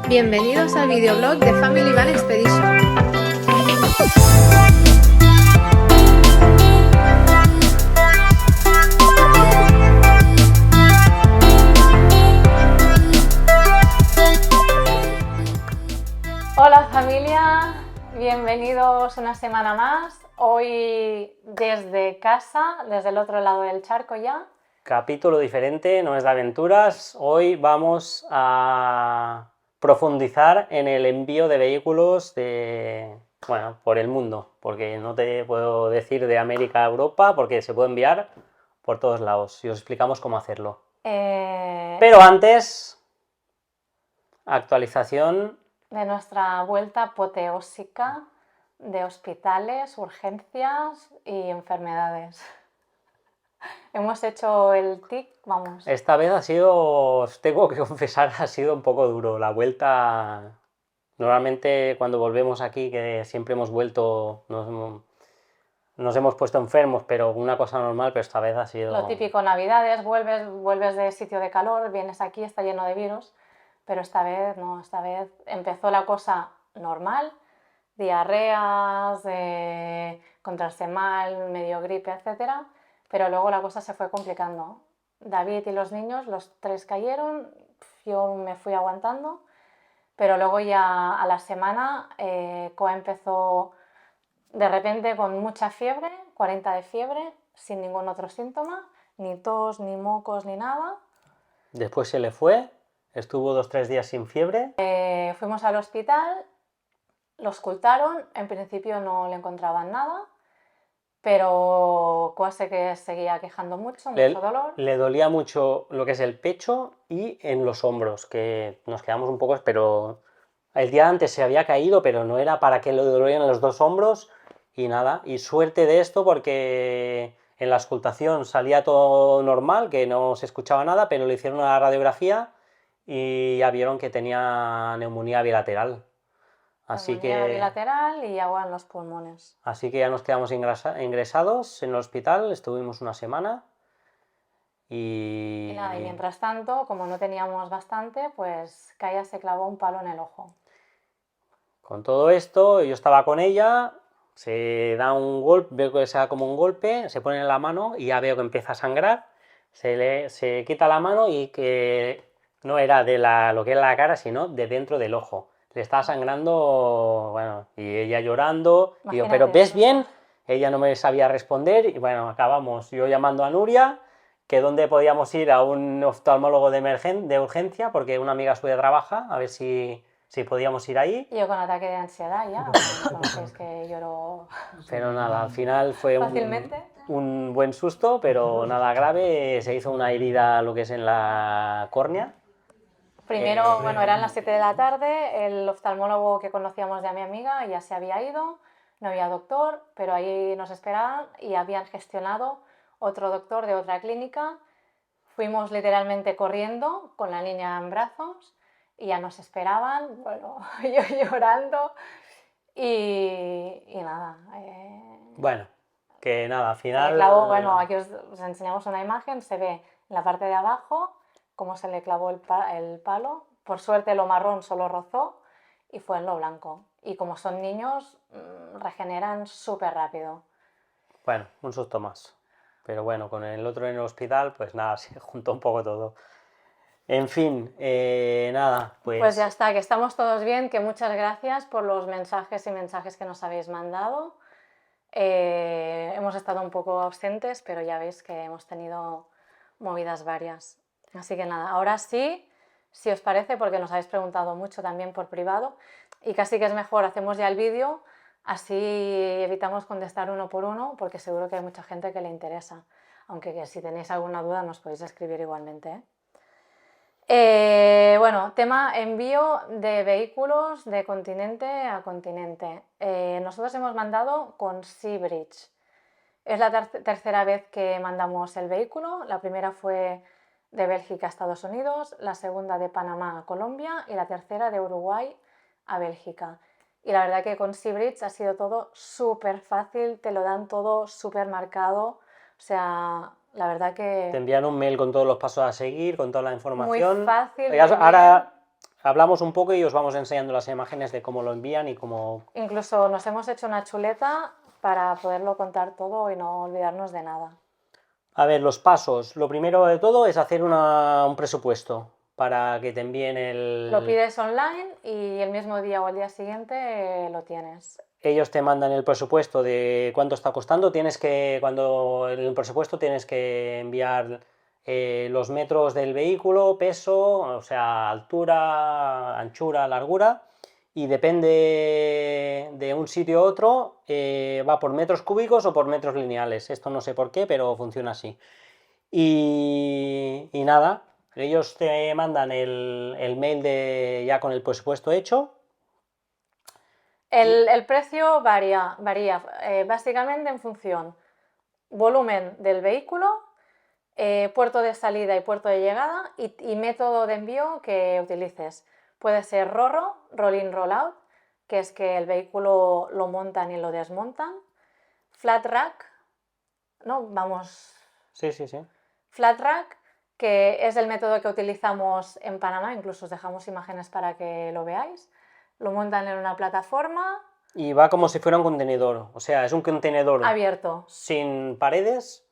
Bienvenidos al videoblog de Family Van Expedition. Hola familia, bienvenidos una semana más. Hoy desde casa, desde el otro lado del charco ya. Capítulo diferente, no es de aventuras. Hoy vamos a profundizar en el envío de vehículos por el mundo, porque no te puedo decir de América a Europa, porque se puede enviar por todos lados y os explicamos cómo hacerlo. Pero antes, actualización de nuestra vuelta apoteósica de hospitales, urgencias y enfermedades. Hemos hecho el tic, vamos. Esta vez ha sido, os tengo que confesar, ha sido un poco duro. La vuelta, normalmente cuando volvemos aquí, que siempre hemos vuelto, nos hemos puesto enfermos, pero una cosa normal, pero esta vez ha sido... Lo típico, Navidades, vuelves de sitio de calor, vienes aquí, está lleno de virus, pero esta vez no, esta vez empezó la cosa normal, diarreas, encontrarse mal, medio gripe, etcétera. Pero luego la cosa se fue complicando. David y los niños, los tres cayeron, yo me fui aguantando, pero luego ya a la semana Koa empezó de repente con mucha fiebre, 40 de fiebre, sin ningún otro síntoma, ni tos, ni mocos, ni nada. Después se le fue, estuvo 2 o 3 días sin fiebre. Fuimos al hospital, lo auscultaron, en principio no le encontraban nada. Pero Koa que seguía quejando mucho dolor. Le dolía mucho lo que es el pecho y en los hombros, que nos quedamos un poco, pero el día antes se había caído, pero no era para que le dolieran los 2 hombros y nada. Y suerte de esto porque en la auscultación salía todo normal, que no se escuchaba nada, pero le hicieron una radiografía y ya vieron que tenía neumonía bilateral. Bilateral y agua en los pulmones. Así que ya nos quedamos ingresados en el hospital, estuvimos una semana y nada, y mientras tanto, como no teníamos bastante, pues Kaya se clavó un palo en el ojo. Con todo esto, yo estaba con ella, se da un golpe, veo que se da como un golpe, se pone en la mano y ya veo que empieza a sangrar, se quita la mano y que no era de lo que era la cara, sino de dentro del ojo. Le estaba sangrando, bueno, y ella llorando, y yo, ¿pero ves bien? Ella no me sabía responder, y bueno, acabamos yo llamando a Nuria, que dónde podíamos ir a un oftalmólogo de urgencia, porque una amiga suya trabaja, a ver si podíamos ir ahí. Y yo con ataque de ansiedad ya, entonces que lloro... Pero nada, al final fue un buen susto, pero nada grave, se hizo una herida, lo que es en la córnea. Primero, eran las 7 de la tarde, el oftalmólogo que conocíamos de a mi amiga ya se había ido, no había doctor, pero ahí nos esperaban y habían gestionado otro doctor de otra clínica. Fuimos literalmente corriendo con la niña en brazos y ya nos esperaban, yo llorando y nada. Bueno, que nada, al final... Clavó, aquí os enseñamos una imagen, se ve en la parte de abajo cómo se le clavó el palo. Por suerte lo marrón solo rozó y fue en lo blanco. Y como son niños, regeneran súper rápido. Bueno, un susto más. Pero bueno, con el otro en el hospital, pues nada, se juntó un poco todo. En fin, nada, pues... Pues ya está, que estamos todos bien, que muchas gracias por los mensajes que nos habéis mandado. Hemos estado un poco ausentes, pero ya veis que hemos tenido movidas varias. Así que nada, ahora sí, si os parece, porque nos habéis preguntado mucho también por privado, y casi que es mejor, hacemos ya el vídeo, así evitamos contestar uno por uno, porque seguro que hay mucha gente que le interesa. Aunque que si tenéis alguna duda nos podéis escribir igualmente, tema envío de vehículos de continente a continente. Nosotros hemos mandado con Seabridge. Es la tercera vez que mandamos el vehículo. La primera fue de Bélgica a Estados Unidos, la segunda de Panamá a Colombia y la tercera de Uruguay a Bélgica. Y la verdad que con Seabridge ha sido todo súper fácil, te lo dan todo súper marcado, o sea, la verdad que... Te envían un mail con todos los pasos a seguir, con toda la información. Muy fácil. Ahora hablamos un poco y os vamos enseñando las imágenes de cómo lo envían y cómo... Incluso nos hemos hecho una chuleta para poderlo contar todo y no olvidarnos de nada. A ver, los pasos. Lo primero de todo es hacer un presupuesto para que te envíen Lo pides online y el mismo día o el día siguiente lo tienes. Ellos te mandan el presupuesto de cuánto está costando. Cuando en el presupuesto tienes que enviar los metros del vehículo, peso, o sea, altura, anchura, largura. Y depende de un sitio a otro, va por metros cúbicos o por metros lineales. Esto no sé por qué, pero funciona así. Y nada, ellos te mandan el mail ya con el presupuesto hecho. El precio varía básicamente en función volumen del vehículo, puerto de salida y puerto de llegada y método de envío que utilices. Puede ser RORO, Roll In Roll Out, que es que el vehículo lo montan y lo desmontan. Flat Rack, ¿no? Vamos. Sí, sí, sí. Flat Rack, que es el método que utilizamos en Panamá, incluso os dejamos imágenes para que lo veáis. Lo montan en una plataforma. Y va como si fuera un contenedor, o sea, es un contenedor Abierto. sin paredes,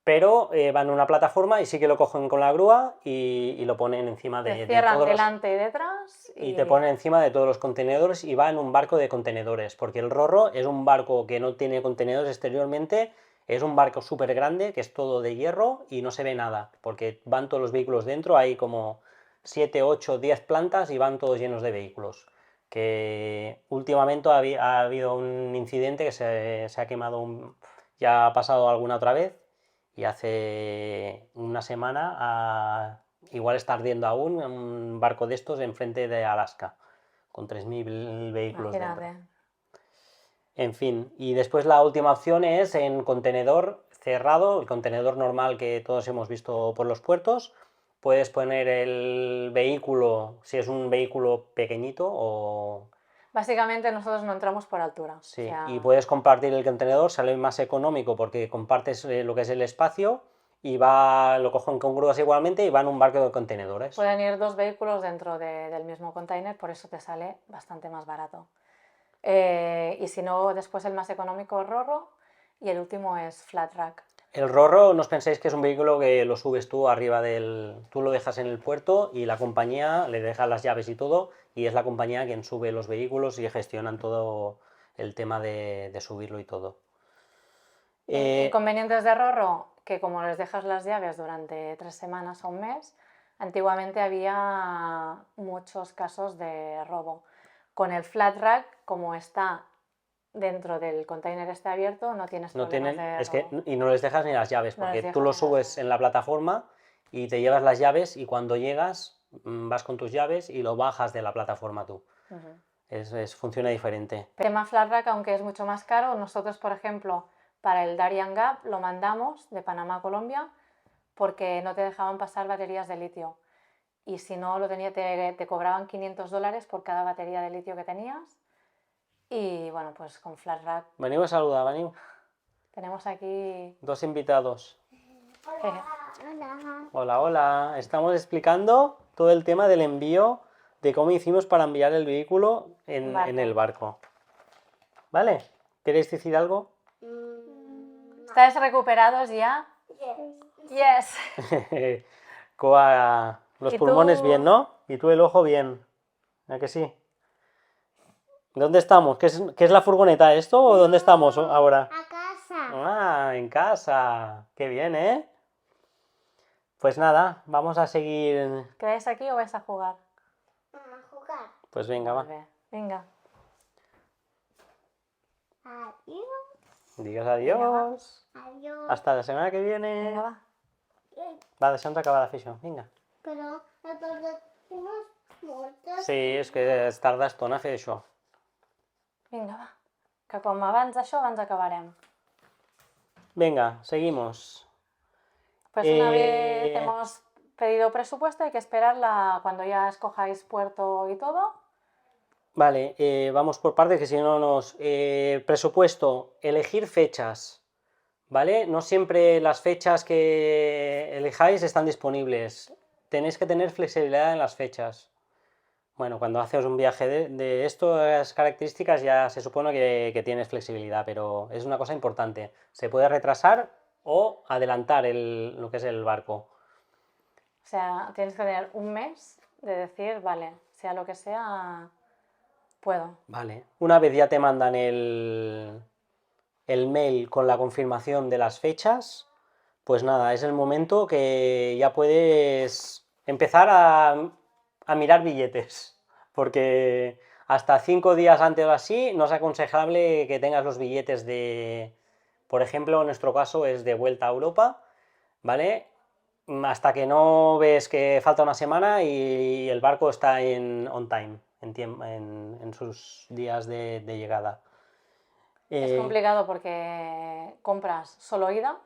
pero va en una plataforma y sí que lo cogen con la grúa y lo ponen encima de cierran todos delante y detrás. y te ponen encima de todos los contenedores y va en un barco de contenedores, porque el Rorro es un barco que no tiene contenedores exteriormente, es un barco súper grande, que es todo de hierro y no se ve nada, porque van todos los vehículos dentro, hay como 7, 8, 10 plantas y van todos llenos de vehículos. Que últimamente ha habido un incidente que se ha quemado, ya ha pasado alguna otra vez, y hace una semana igual está ardiendo aún un barco de estos enfrente de Alaska, con 3.000 vehículos Imagínate. dentro. En fin, y después la última opción es en contenedor cerrado, el contenedor normal que todos hemos visto por los puertos. Puedes poner el vehículo, si es un vehículo pequeñito o... Básicamente nosotros no entramos por altura. Sí, o sea, y puedes compartir el contenedor, sale más económico porque compartes lo que es el espacio y lo cogen con grúas igualmente y va en un barco de contenedores. pueden ir 2 vehículos dentro del mismo container, por eso te sale bastante más barato. Y si no, después el más económico es RORO y el último es Flat Rack. El Rorro, no os penséis que es un vehículo que lo subes tú arriba tú lo dejas en el puerto y la compañía le deja las llaves y todo, y es la compañía quien sube los vehículos y gestionan todo el tema de subirlo y todo. Inconvenientes de RORO, que como les dejas las llaves durante 3 semanas o un mes, antiguamente había muchos casos de robo. Con el Flat Rack, como está dentro del container este abierto, no tienes problemas de robo. Y no les dejas ni las llaves, No porque les tú lo dejas ni las subes llaves. en la plataforma y te llevas las llaves y cuando llegas vas con tus llaves y lo bajas de la plataforma tú. Funciona diferente. El tema Flat Rack, aunque es mucho más caro, nosotros, por ejemplo, para el Darien Gap lo mandamos de Panamá a Colombia porque no te dejaban pasar baterías de litio. Y si no, te cobraban $500 por cada batería de litio que tenías. Y bueno, pues con Flat Rack Venimos a saludar, venimos. tenemos aquí... 2 invitados. Hola. Hola, hola. Estamos explicando todo el tema del envío, de cómo hicimos para enviar el vehículo en el barco. ¿Vale? ¿Queréis decir algo? ¿Estáis recuperados ya? Yes. Coa, los ¿Y pulmones tú? bien, ¿no? Y tú el ojo bien. ¿A que sí? ¿Dónde estamos? ¿Qué es la furgoneta esto o dónde estamos ahora? A casa. Ah, en casa. Qué bien, ¿eh? Pues nada, vamos a seguir. ¿Quedáis aquí o vais a jugar? A jugar. Pues venga, va. Vale, venga. Adiós. Digas adiós. Adiós. Hasta la semana que viene. Venga, va. Va, deixa'ns acabar la ficha. Vinga. Pero nosotros tenemos muchos. Sí, és que es tarda estona a fer això. Vinga, va. Que com abans d'això, abans acabarem. Venga, seguimos. Pues una vez hemos pedido presupuesto, hay que esperarla cuando ya escojáis puerto y todo. Vale, vamos por partes que si no nos... presupuesto, elegir fechas. ¿Vale? No siempre las fechas que elijáis están disponibles. Tenéis que tener flexibilidad en las fechas. Bueno, cuando haces un viaje de estas características ya se supone que tienes flexibilidad, pero es una cosa importante. Se puede retrasar o adelantar lo que es el barco. O sea, tienes que tener un mes de decir, vale, sea lo que sea, puedo. Vale. Una vez ya te mandan el mail con la confirmación de las fechas, pues nada, es el momento que ya puedes empezar a mirar billetes, porque hasta 5 días antes o así no es aconsejable que tengas los billetes por ejemplo, en nuestro caso es de vuelta a Europa, ¿vale? Hasta que no ves que falta una semana y el barco está on time, en sus días de llegada. Es complicado porque compras solo ida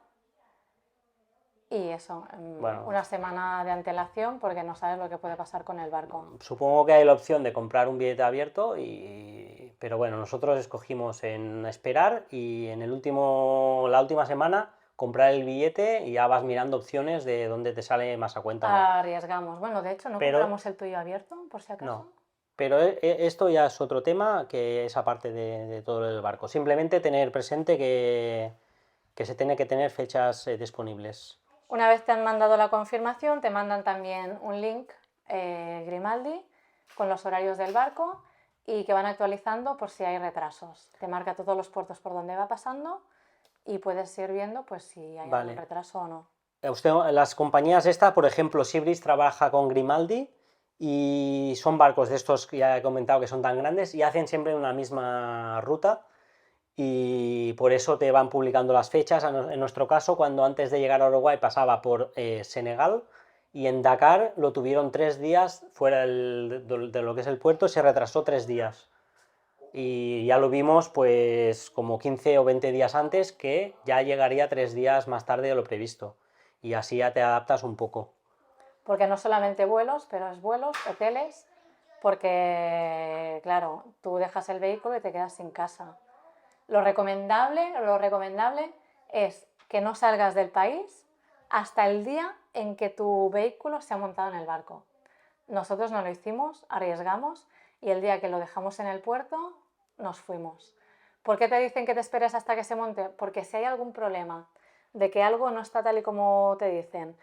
y eso, Bueno, una semana de antelación porque no sabes lo que puede pasar con el barco. supongo que hay la opción de comprar un billete abierto, pero bueno, nosotros escogimos en esperar y en la última semana comprar el billete y ya vas mirando opciones de dónde te sale más a cuenta. ¿No? Arriesgamos. Bueno, de hecho, ¿no Pero- compramos el tuyo abierto, por si acaso? No, pero esto ya es otro tema que es aparte de todo el barco. Simplemente tener presente que se tiene que tener fechas disponibles. Una vez te han mandado la confirmación, te mandan también un link Grimaldi con los horarios del barco y que van actualizando por si hay retrasos. Te marca todos los puertos por donde va pasando y puedes ir viendo pues si hay Vale. algún retraso o no. Las compañías por ejemplo, Seabridge trabaja con Grimaldi y son barcos de estos que ya he comentado que son tan grandes y hacen siempre una misma ruta y por eso te van publicando las fechas. En nuestro caso, cuando antes de llegar a Uruguay pasaba por Senegal y en Dakar lo tuvieron 3 días fuera de lo que es el puerto, se retrasó 3 días. Y ya lo vimos pues como 15 o 20 días antes, que ya llegaría 3 días más tarde de lo previsto. Y así ya te adaptas un poco. Porque no solamente vuelos, pero es vuelos, hoteles, porque claro, tú dejas el vehículo y te quedas sin casa. Lo recomendable es que no salgas del país hasta el día en que tu vehículo se ha montado en el barco. Nosotros no lo hicimos, arriesgamos y el día que lo dejamos en el puerto nos fuimos. ¿Por qué te dicen que te esperes hasta que se monte? Porque si hay algún problema de que algo no está tal y como te dicen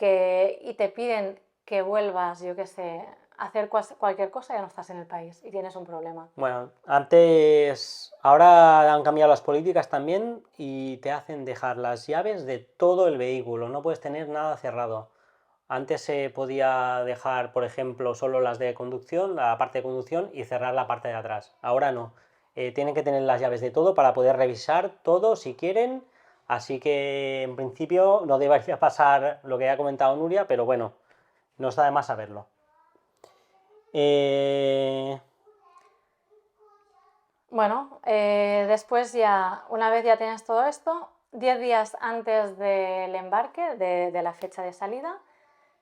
y te piden que vuelvas, yo qué sé, a hacer cualquier cosa, ya no estás en el país y tienes un problema. Bueno, ahora han cambiado las políticas también y te hacen dejar las llaves de todo el vehículo, no puedes tener nada cerrado. Antes se podía dejar, por ejemplo, solo las de conducción, la parte de conducción y cerrar la parte de atrás. Ahora no. Tienen que tener las llaves de todo para poder revisar todo si quieren. Así que en principio no debería pasar lo que ha comentado Nuria, pero bueno, no está de más saberlo. Bueno, después ya, una vez ya tienes todo esto, 10 días antes del embarque, de la fecha de salida,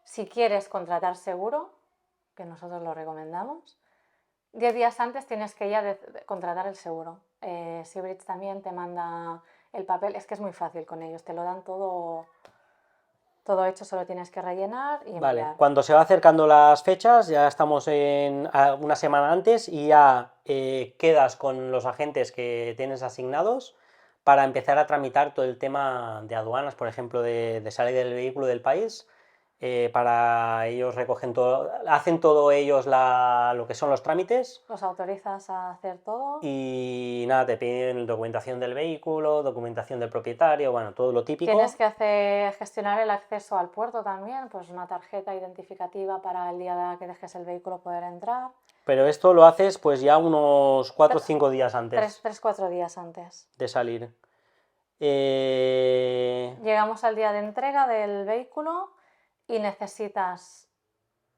si quieres contratar seguro, que nosotros lo recomendamos, 10 días antes tienes que ya contratar el seguro. Seabridge también te manda el papel, es que es muy fácil con ellos, te lo dan todo hecho, solo tienes que rellenar y enviar. Vale, cuando se va acercando las fechas, ya estamos una semana antes y ya quedas con los agentes que tienes asignados para empezar a tramitar todo el tema de aduanas, por ejemplo, de salir del vehículo del país. Para ellos recogen todo, hacen todo ellos lo que son los trámites. Los autorizas a hacer todo. Y nada, te piden documentación del vehículo, documentación del propietario, bueno, todo lo típico. Tienes que gestionar el acceso al puerto también, pues una tarjeta identificativa para el día que dejes el vehículo poder entrar. Pero esto lo haces pues ya unos 4 o 5 días antes. 3-4 días antes. De salir. Llegamos al día de entrega del vehículo y necesitas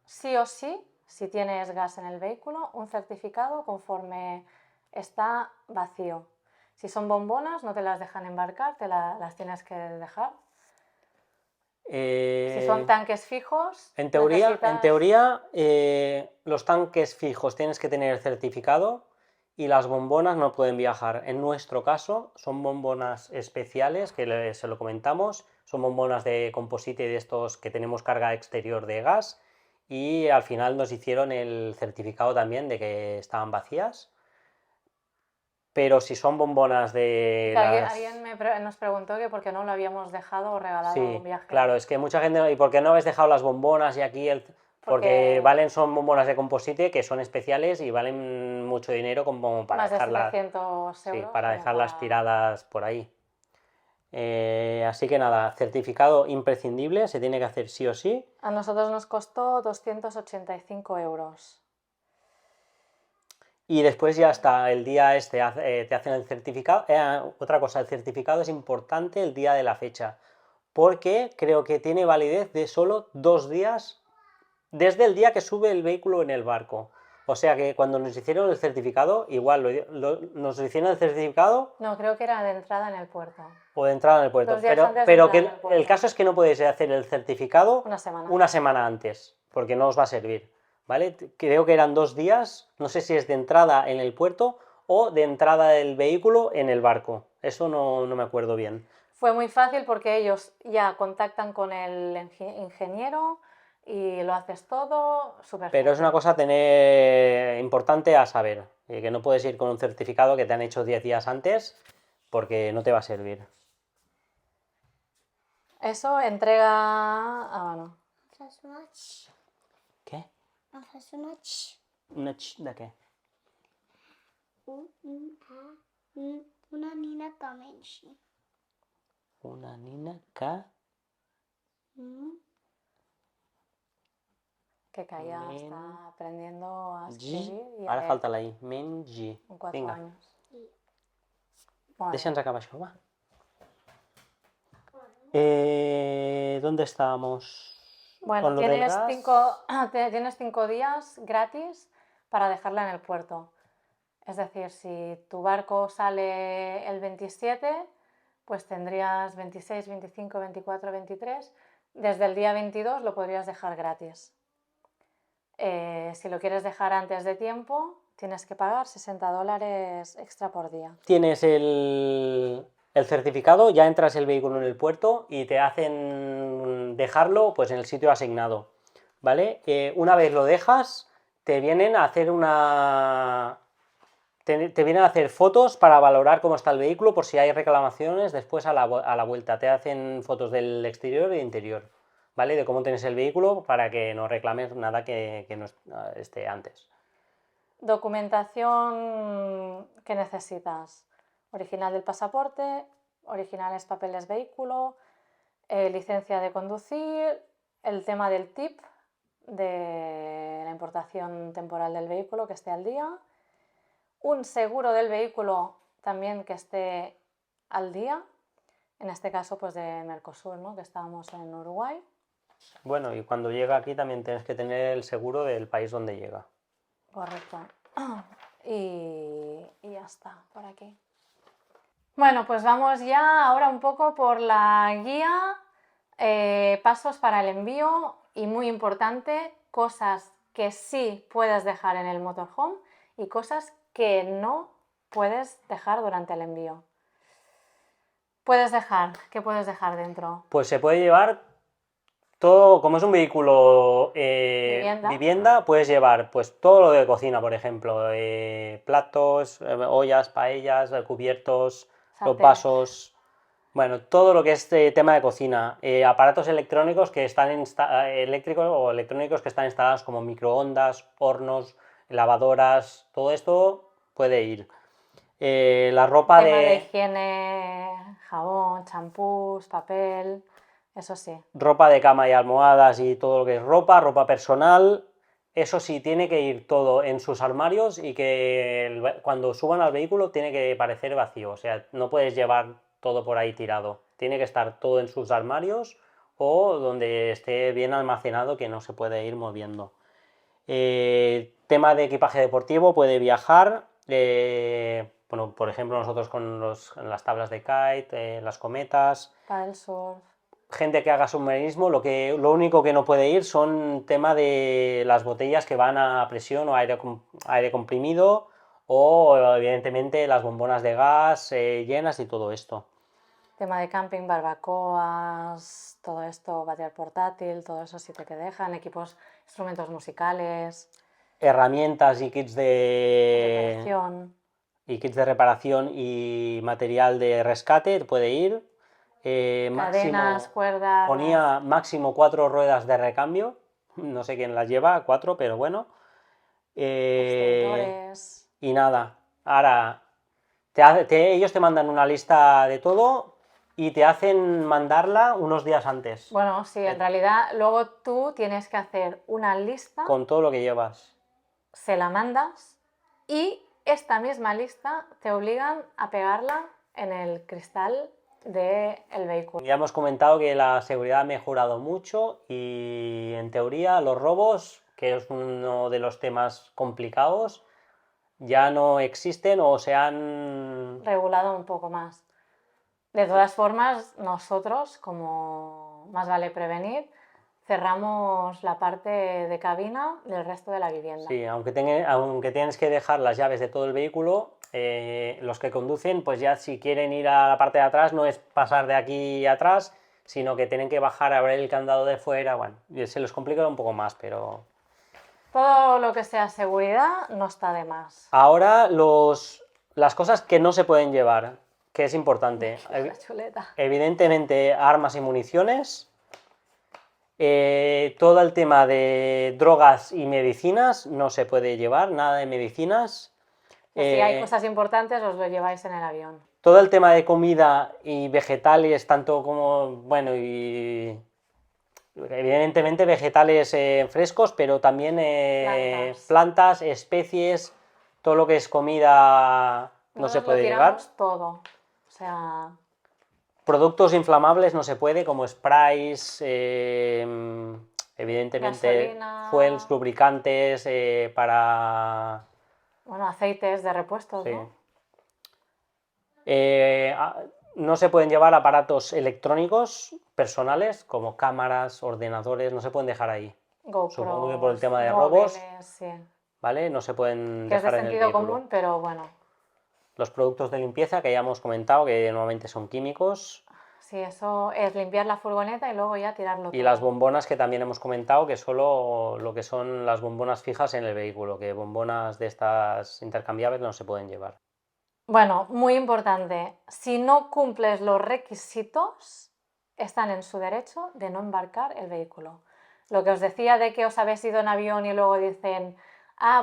sí o sí, si tienes gas en el vehículo, un certificado conforme está vacío. Si son bombonas no te las dejan embarcar, las tienes que dejar. Si son tanques fijos... En teoría, los tanques fijos tienes que tener certificado y las bombonas no pueden viajar. En nuestro caso son bombonas especiales, que se lo comentamos, son bombonas de composite de estos que tenemos carga exterior de gas y al final nos hicieron el certificado también de que estaban vacías. Pero si son bombonas de Que alguien, las... nos preguntó que por qué no lo habíamos dejado o regalado Sí, un viaje. claro, es que mucha gente... ¿Y por qué no habéis dejado las bombonas y aquí el...? Porque son bombonas de composite que son especiales y valen mucho dinero como para Más de dejarlas... 700 Sí, euros. para como dejarlas para- tiradas por ahí. Así que nada, certificado imprescindible, se tiene que hacer sí o sí. A nosotros nos costó 285 euros. Y después ya está, el día te hacen el certificado. Otra cosa, el certificado es importante el día de la fecha, porque creo que tiene validez de solo 2 días desde el día que sube el vehículo en el barco. O sea que cuando nos hicieron el certificado, igual nos hicieron el certificado No, creo que era de entrada en el puerto. o de entrada en el puerto. 2 días antes de Pero entrar que en el puerto. el caso es que no puedes hacer el certificado Una semana. semana antes, porque no os va a servir. ¿Vale? Creo que eran 2 días, no sé si es de entrada en el puerto o de entrada del vehículo en el barco. Eso no me acuerdo bien. Fue muy fácil porque ellos ya contactan con el ingeniero y lo haces todo súper Pero es una cosa importante a saber, que no puedes ir con un certificado que te han hecho 10 días antes porque no te va a servir. Eso entrega... Ah, bueno. Fas una ch. ¿Qué? Fas una ch. ¿Una de qué? Una nina kamenshi. Una nina que... Que Kaya Men- está aprendiendo a escribir y a Ara leer falta la I. Menji. con 4 Vinga, años. Bueno, deixa'ns acabar això, va. ¿Dónde estábamos? bueno, Con lo del gas. tienes 5 días gratis para dejarla en el puerto. Es decir, si tu barco sale el 27, pues tendrías 26, 25, 24, 23. Desde el día 22 lo podrías dejar gratis. Si lo quieres dejar antes de tiempo, tienes que pagar $60 extra por día. Tienes el certificado, ya entras el vehículo en el puerto y te hacen dejarlo pues en el sitio asignado, ¿vale? Una vez lo dejas, te vienen a hacer te vienen a hacer fotos para valorar cómo está el vehículo por si hay reclamaciones después a la vuelta. Te hacen fotos del exterior e interior, ¿vale? De cómo tienes el vehículo para que no reclames nada que no esté antes. Documentación que necesitas: original del pasaporte, originales papeles vehículo, licencia de conducir, el tema del TIP, de la importación temporal del vehículo que esté al día, un seguro del vehículo también que esté al día, en este caso pues de Mercosur, ¿no? Que estábamos en Uruguay. Bueno, y cuando llega aquí también tienes que tener el seguro del país donde llega. Correcto. Y ya está, por aquí. Bueno, pues vamos ya ahora un poco por la guía, pasos para el envío y, muy importante, cosas que sí puedes dejar en el motorhome y cosas que no puedes dejar durante el envío. ¿Qué puedes dejar dentro? Pues se puede llevar todo, como es un vehículo Vivienda, puedes llevar pues todo lo de cocina, por ejemplo, platos, ollas, paellas, cubiertos, los Sartén. vasos, bueno, todo lo que es tema de cocina, aparatos electrónicos que están eléctricos o electrónicos que están instalados como microondas, hornos, lavadoras, todo esto puede ir. La ropa tema de higiene, jabón, champús, papel, eso sí. ropa de cama y almohadas y todo lo que es ropa personal, eso sí, tiene que ir todo en sus armarios y que cuando suban al vehículo tiene que parecer vacío, o sea, no puedes llevar todo por ahí tirado, tiene que estar todo en sus armarios o donde esté bien almacenado que no se puede ir moviendo. Tema de equipaje deportivo, puede viajar, bueno, por ejemplo nosotros con las tablas de kite, las cometas, Para el surf. gente que haga submarinismo, lo único que no puede ir son tema de las botellas que van a presión o aire comprimido o evidentemente las bombonas de gas llenas y todo esto. Tema de camping, barbacoas, todo esto, batear portátil, todo eso sí que dejan, equipos instrumentos musicales, herramientas y kits de reparación. reparación y material de rescate, puede ir. Cadenas, cuerdas. Ponía máximo 4 ruedas de recambio, no sé quién las lleva, 4, pero bueno. Extintores. Y nada, ahora ellos te mandan una lista de todo y te hacen mandarla unos días antes, Bueno, sí, en realidad luego tú tienes que hacer una lista, con todo lo que llevas. se la mandas y esta misma lista te obligan a pegarla en el cristal del vehículo. Ya hemos comentado que la seguridad ha mejorado mucho y en teoría los robos, que es uno de los temas complicados, ya no existen o se han... Regulado un poco más. De todas formas, nosotros, como más vale prevenir, cerramos la parte de cabina del resto de la vivienda. Sí, aunque tienes que dejar las llaves de todo el vehículo, los que conducen, pues ya si quieren ir a la parte de atrás, no es pasar de aquí atrás, sino que tienen que bajar a abrir el candado de fuera. Bueno, se les complica un poco más, pero... Todo lo que sea seguridad no está de más. Ahora las cosas que no se pueden llevar, que es importante. La chuleta. Evidentemente, armas y municiones. Todo el tema de drogas y medicinas no se puede llevar, nada de medicinas. Si hay cosas importantes, os lo lleváis en el avión. Todo el tema de comida y vegetales, tanto como, bueno, y evidentemente vegetales frescos, pero también plantas, especies, todo lo que es comida no se puede llevar. Todo. O sea... Productos inflamables no se puede, como sprays, evidentemente gasolina, fuels, lubricantes para... Bueno, aceites de repuestos, Sí. ¿no? No se pueden llevar aparatos electrónicos personales, como cámaras, ordenadores, no se pueden dejar ahí. GoPros, Supongo que por el tema de móviles, robos, sí. ¿vale? No se pueden Que es de dejar en el sentido vehículo. común, pero bueno. Los productos de limpieza, que ya hemos comentado, que normalmente son químicos. Sí, eso es limpiar la furgoneta y luego ya tirarlo todo. Y las bombonas, que también hemos comentado, que solo lo que son las bombonas fijas en el vehículo, que bombonas de estas intercambiables no se pueden llevar. Bueno, muy importante, si no cumples los requisitos, están en su derecho de no embarcar el vehículo. Lo que os decía de que os habéis ido en avión y luego dicen,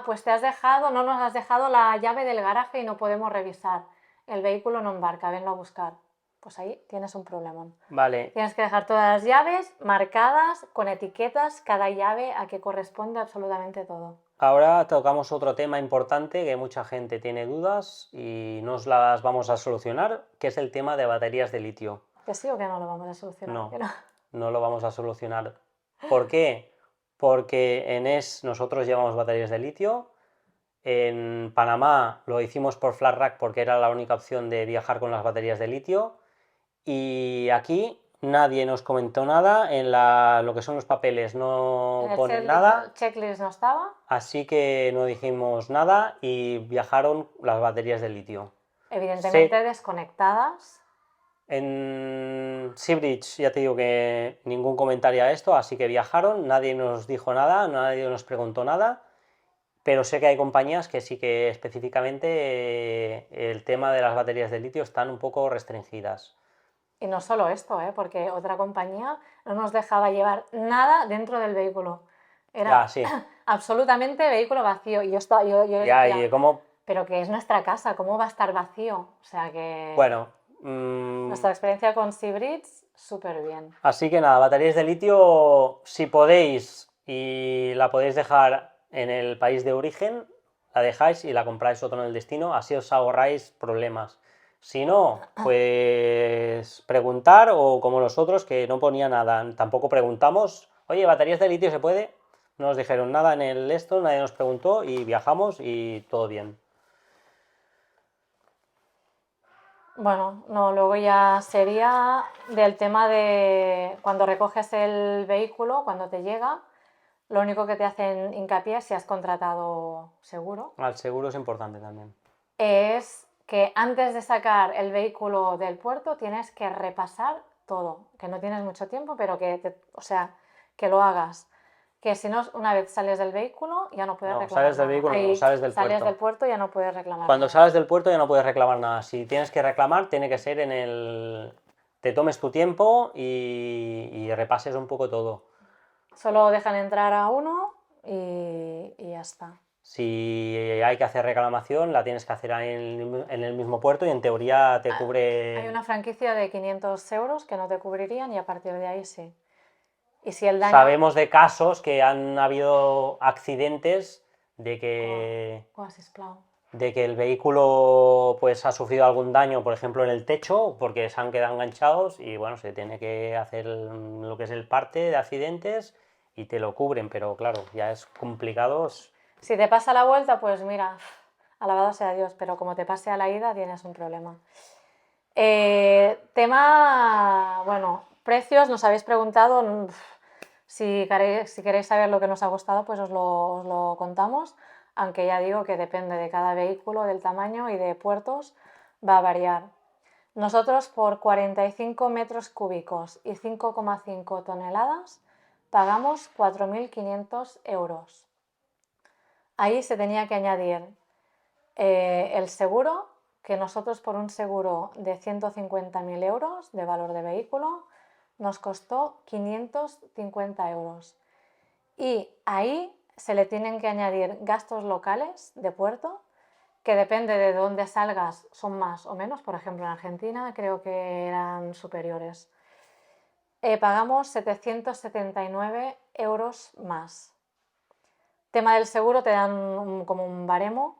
pues no nos has dejado la llave del garaje y no podemos revisar. El vehículo no embarca, venlo a buscar. Pues ahí tienes un problemón. Vale. Tienes que dejar todas las llaves marcadas con etiquetas, cada llave a que corresponde absolutamente todo. Ahora tocamos otro tema importante que mucha gente tiene dudas y nos las vamos a solucionar, que es el tema de baterías de litio. ¿Que sí o que no lo vamos a solucionar? No, ¿Que no? no lo vamos a solucionar. ¿Por qué? Porque en ES nosotros llevamos baterías de litio. En Panamá lo hicimos por FlatRack porque era la única opción de viajar con las baterías de litio. Y aquí nadie nos comentó nada, en lo que son los papeles no pone nada. El checklist no estaba. Así que no dijimos nada y viajaron las baterías de litio. Evidentemente desconectadas. En Seabridge ya te digo que ningún comentario a esto, así que viajaron, nadie nos dijo nada, nadie nos preguntó nada, pero sé que hay compañías que sí que específicamente el tema de las baterías de litio están un poco restringidas. Y no solo esto, porque otra compañía no nos dejaba llevar nada dentro del vehículo. Era sí. absolutamente vehículo vacío. Y yo ¿Y cómo? Pero que es nuestra casa, ¿cómo va a estar vacío? O sea que... Bueno... Nuestra experiencia con Seabridge, súper bien. Así que nada, baterías de litio, si podéis y la podéis dejar en el país de origen, la dejáis y la compráis otro en el destino, así os ahorráis problemas. Si no, pues preguntar, o como nosotros, que no ponía nada, tampoco preguntamos, oye, ¿baterías de litio se puede? No nos dijeron nada en el esto, nadie nos preguntó y viajamos y todo bien. Bueno, no, luego ya sería del tema de cuando recoges el vehículo, cuando te llega, lo único que te hacen hincapié, si has contratado seguro. El seguro es importante también. Es que antes de sacar el vehículo del puerto tienes que repasar todo, que no tienes mucho tiempo, pero que lo hagas. que si no, una vez sales del vehículo ya no puedes No, reclamar sales del nada. vehículo, no, Ahí sales del sales puerto. del puerto ya no puedes reclamar Cuando nada. sales del puerto ya no puedes reclamar nada. Si tienes que reclamar, tiene que ser en el... Te tomes tu tiempo y repases un poco todo. Solo dejan entrar a uno y ya está. Si hay que hacer reclamación, la tienes que hacer ahí en el mismo puerto y en teoría te cubre... Hay una franquicia de 500 euros que no te cubrirían y a partir de ahí sí. Y si el daño... Sabemos de casos que han habido accidentes de que... sisplau. de que el vehículo pues ha sufrido algún daño, por ejemplo en el techo, porque se han quedado enganchados y bueno, se tiene que hacer lo que es el parte de accidentes y te lo cubren, pero claro, ya es complicado. Si te pasa la vuelta, pues mira, alabado sea Dios, pero como te pase a la ida tienes un problema. Tema, bueno, precios, nos habéis preguntado, si queréis saber lo que nos ha costado, pues os lo contamos, aunque ya digo que depende de cada vehículo, del tamaño y de puertos, va a variar. Nosotros por 45 metros cúbicos y 5,5 toneladas pagamos 4.500 euros. Ahí se tenía que añadir el seguro, que nosotros por un seguro de 150.000 euros de valor de vehículo nos costó 550 euros. Y ahí se le tienen que añadir gastos locales de puerto, que depende de dónde salgas, son más o menos. Por ejemplo, en Argentina creo que eran superiores. Pagamos 779 euros más. Tema del seguro, te dan como un baremo.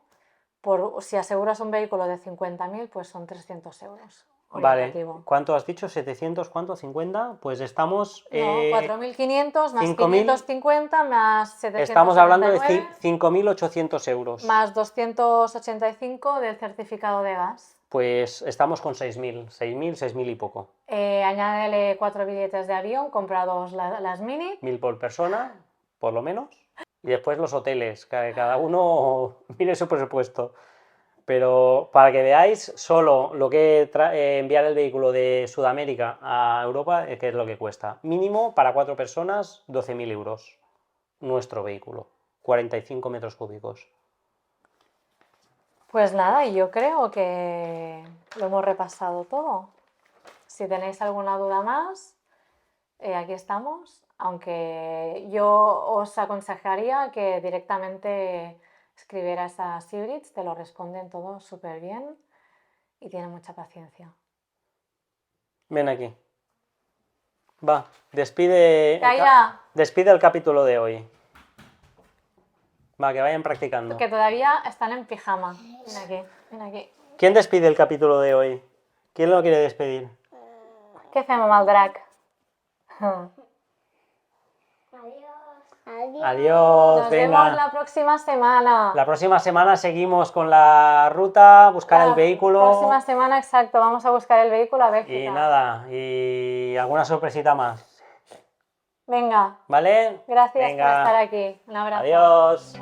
Si aseguras un vehículo de 50.000, pues son 300 euros. Vale, ¿cuánto has dicho? ¿700 cuánto? ¿50? Pues estamos... No, 4.500 más 5.000, 550 más 779. Estamos hablando de 5.800 euros. Más 285 del certificado de gas. Pues estamos con 6.000 y poco. Añádele 4 billetes de avión, comprados las mini. 1.000 por persona, por lo menos. Y después los hoteles, que cada uno mire su presupuesto. Pero para que veáis, solo lo que enviar el vehículo de Sudamérica a Europa, ¿qué es lo que cuesta? Mínimo para 4 personas, 12.000 euros. Nuestro vehículo, 45 metros cúbicos. Pues nada, yo creo que lo hemos repasado todo. Si tenéis alguna duda más, aquí estamos. Aunque yo os aconsejaría que directamente escribieras a Sigrid, te lo responden todo súper bien y tiene mucha paciencia. Ven aquí. Va, despide el capítulo de hoy. Va, que vayan practicando. Que todavía están en pijama. Ven aquí, ven aquí. ¿Quién despide el capítulo de hoy? ¿Quién lo quiere despedir? ¿Qué hacemos, Maldrac? Adiós, Nos venga. vemos la próxima semana. La próxima semana seguimos con la ruta, buscar el vehículo. La próxima semana, exacto, vamos a buscar el vehículo a Bélgica. Y nada, y alguna sorpresita más. Venga. ¿Vale? Gracias Venga. por estar aquí. Un abrazo. Adiós.